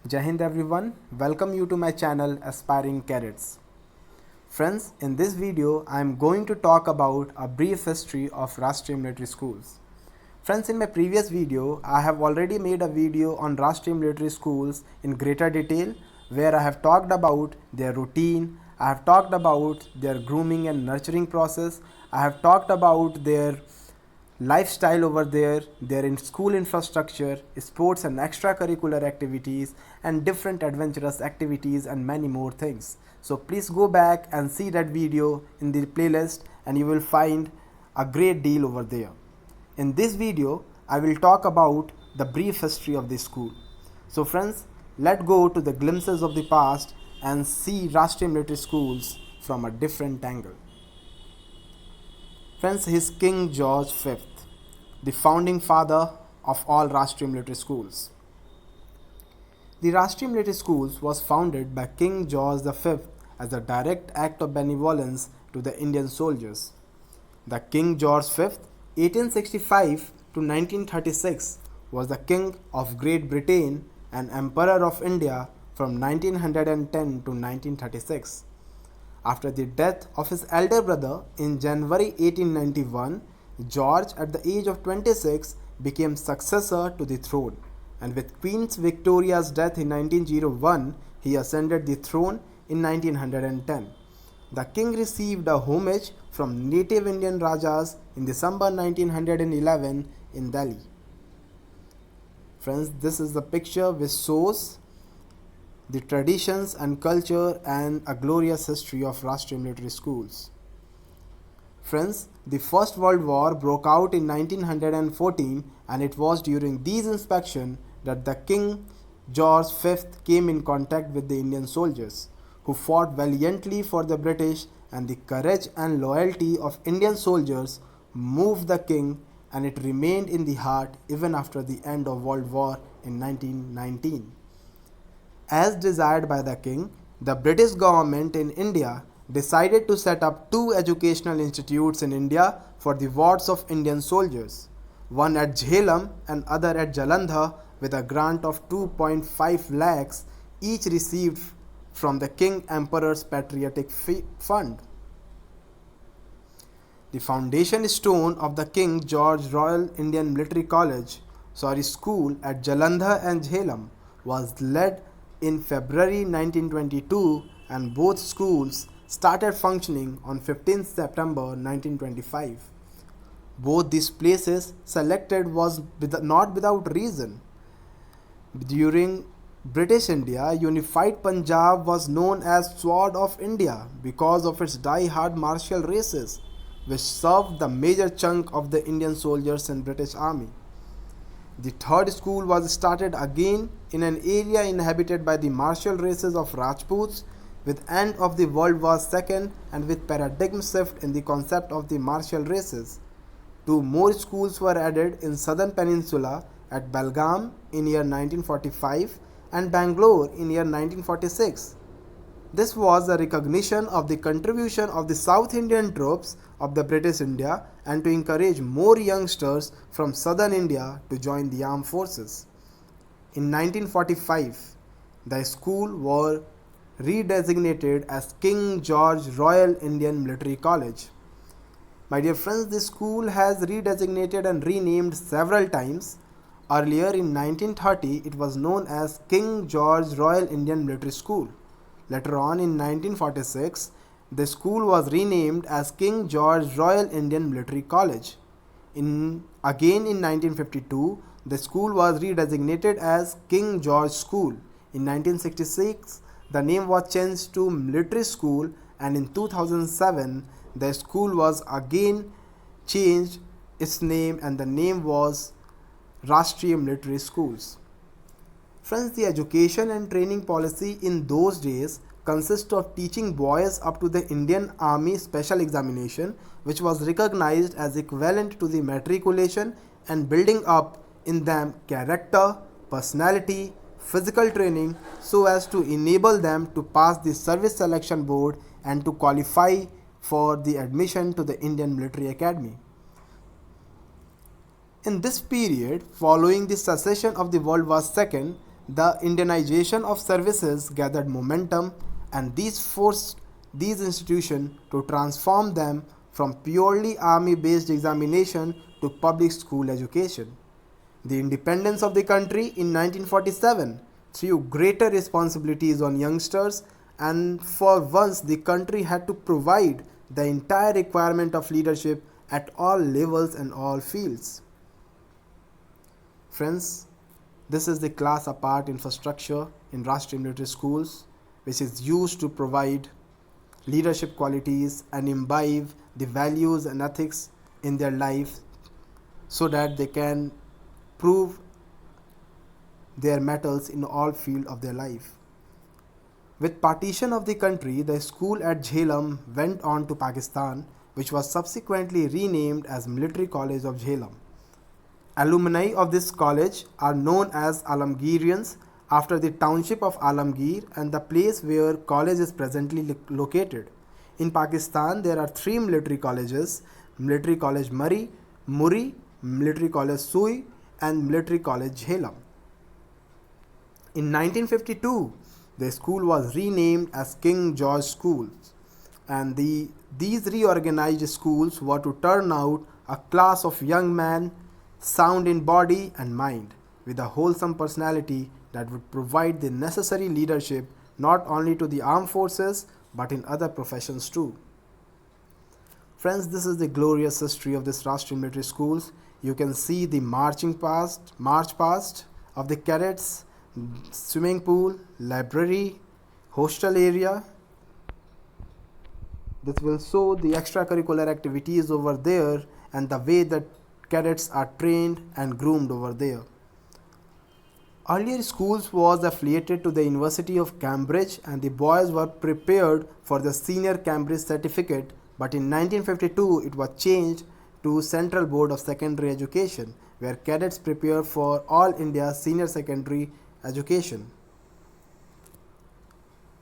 Jai Hind everyone, welcome you to my channel Aspiring Cadets. Friends, in this video I am going to talk about a brief history of Rashtriya Military Schools. Friends, in my previous video I have already made a video on Rashtriya Military Schools in greater detail where I have talked about their routine, I have talked about their grooming and nurturing process, I have talked about their lifestyle over there, their in school infrastructure, sports and extracurricular activities, and different adventurous activities and many more things. So please go back and see that video in the playlist and you will find a great deal over there. In this video, I will talk about the brief history of this school. So friends, let's go to the glimpses of the past and see Rashtriya Military Schools from a different angle. Friends, he is King George V, the founding father of all Rashtriya Military Schools. The Rashtriya Military Schools was founded by King George V as a direct act of benevolence to the Indian soldiers. The King George V, 1865 to 1936, was the King of Great Britain and Emperor of India from 1910 to 1936. After the death of his elder brother in January 1891, George, at the age of 26, became successor to the throne, and with Queen Victoria's death in 1901, he ascended the throne in 1910. The king received a homage from native Indian Rajas in December 1911 in Delhi. Friends, this is the picture which shows the traditions and culture and a glorious history of Rashtriya Military Schools. Friends, the First World War broke out in 1914 and it was during these inspections that the King George V came in contact with the Indian soldiers who fought valiantly for the British, and the courage and loyalty of Indian soldiers moved the king, and it remained in the heart even after the end of World War in 1919. As desired by the king, the British government in India decided to set up two educational institutes in India for the wards of Indian soldiers, one at Jhelum and other at Jalandhar, with a grant of 2.5 lakhs each received from the King Emperor's Patriotic Fund. The foundation stone of the King George Royal Indian Military School at Jalandhar and Jhelum was led in February 1922, and both schools started functioning on 15 September 1925. Both these places selected was not without reason. During British India, unified Punjab was known as Sword of India because of its die-hard martial races, which served the major chunk of the Indian soldiers in British Army. The third school was started again in an area inhabited by the martial races of Rajputs with end of the World War II and with paradigm shift in the concept of the martial races. Two more schools were added in southern peninsula at Belgaum in year 1945 and Bangalore in year 1946. This was a recognition of the contribution of the South Indian troops of the British India and to encourage more youngsters from southern India to join the armed forces. In 1945, the school was redesignated as King George Royal Indian Military College. My dear friends, this school has redesignated and renamed several times. Earlier in 1930, it was known as King George Royal Indian Military School. Later on in 1946, the school was renamed as King George Royal Indian Military College. Again in 1952, the school was redesignated as King George School. In 1966, the name was changed to Military School, and in 2007, the school was again changed its name and the name was Rashtriya Military Schools. Friends, the education and training policy in those days consist of teaching boys up to the Indian Army Special Examination, which was recognized as equivalent to the matriculation, and building up in them character, personality, physical training so as to enable them to pass the Service Selection Board and to qualify for the admission to the Indian Military Academy. In this period, following the cessation of the World War II, the Indianization of services gathered momentum, and these forced these institutions to transform them from purely army-based examination to public school education. The independence of the country in 1947 threw greater responsibilities on youngsters, and for once the country had to provide the entire requirement of leadership at all levels and all fields. Friends, this is the class apart infrastructure in Rashtriya military schools, which is used to provide leadership qualities and imbibe the values and ethics in their life so that they can prove their mettle in all fields of their life. With partition of the country, the school at Jhelum went on to Pakistan, which was subsequently renamed as Military College of Jhelum. Alumni of this college are known as Alamgirians after the township of Alamgir and the place where college is presently located. In Pakistan, there are three military colleges: Military College Muri, Military College Sui, and Military College Jhelum. In 1952, the school was renamed as King George Schools, and these reorganized schools were to turn out a class of young men sound in body and mind, with a wholesome personality that would provide the necessary leadership not only to the armed forces but in other professions too. Friends, this is the glorious history of this Rashtriya military schools. You can see the march past of the cadets, swimming pool, library, hostel area. This will show the extracurricular activities over there and the way that cadets are trained and groomed over there. Earlier schools was affiliated to the University of Cambridge, and the boys were prepared for the Senior Cambridge certificate, but in 1952 it was changed to Central Board of Secondary Education, where cadets prepare for all India senior secondary education.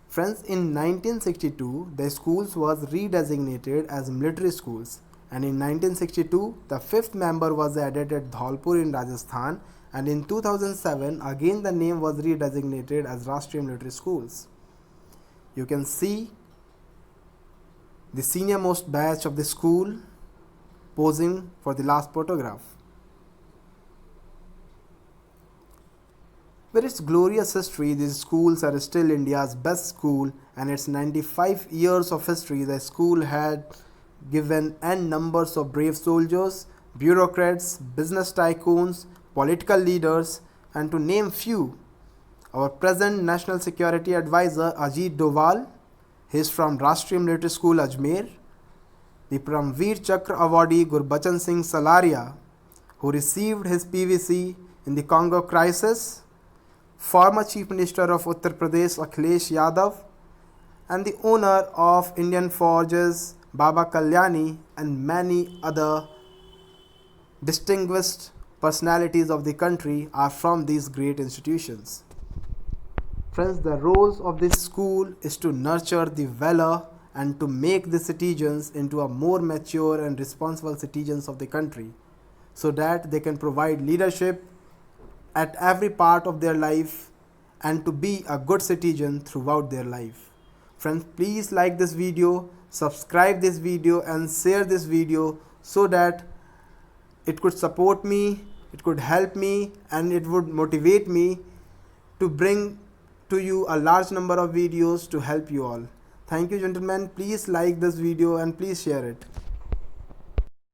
Friends, in 1962 the schools was redesignated as military schools, and in 1962 the fifth member was added at Dholpur in Rajasthan, and in 2007 again the name was redesignated as Rashtriya military schools. You can see the senior most batch of the school posing for the last photograph. With its glorious history, these schools are still India's best school, and its 95 years of history, the school had given n numbers of brave soldiers, bureaucrats, business tycoons, political leaders, and to name few, our present National Security Advisor Ajit Doval, he is from Rashtriya Military School Ajmer, the Paramveer Chakra awardee Gurbachan Singh Salaria, who received his PVC in the Congo crisis, former Chief Minister of Uttar Pradesh Akhilesh Yadav, and the owner of Indian Forges Baba Kalyani, and many other distinguished personalities of the country are from these great institutions. Friends, the roles of this school is to nurture the valor and to make the citizens into a more mature and responsible citizens of the country, so that they can provide leadership at every part of their life and to be a good citizen throughout their life. Friends, please like this video, subscribe this video and share this video so that it could support me, it could help me, and it would motivate me to bring to you a large number of videos to help you all. Thank you, gentlemen. Please like this video and please share it.